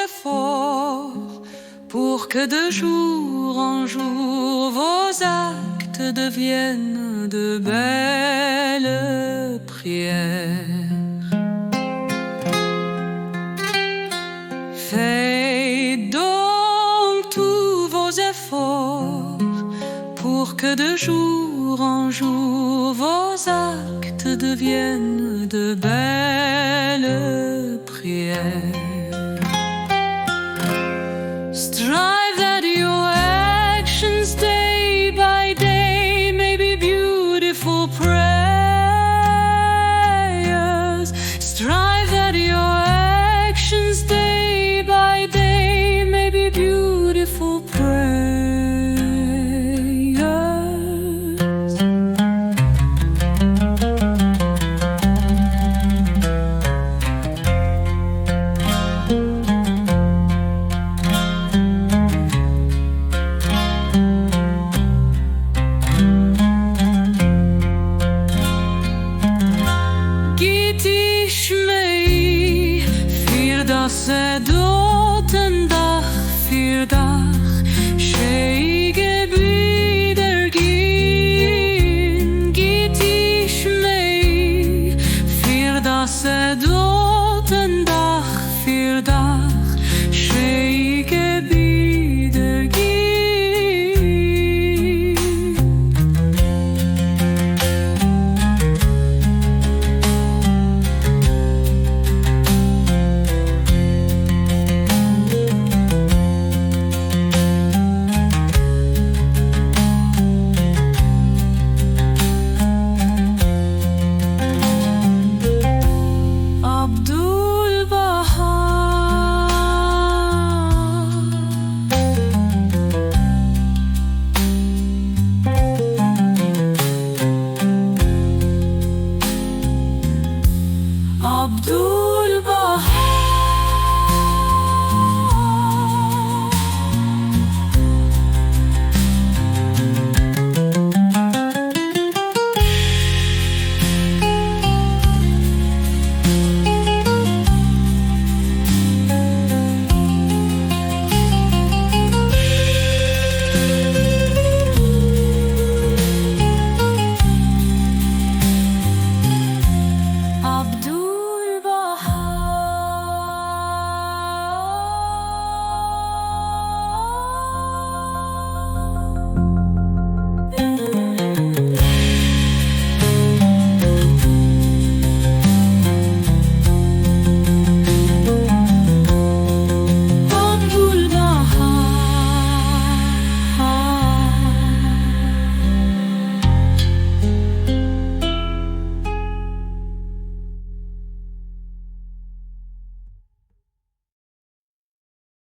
efforts pour que de jour en jour vos actes deviennent de belles prières. Faites donc tous vos efforts pour que de jour en jour vos actes deviennent de belles prières. Strive that your actions day by day may be beautiful prayers. Strive that your actions day by day may be beautiful prayers. Dag für Dag,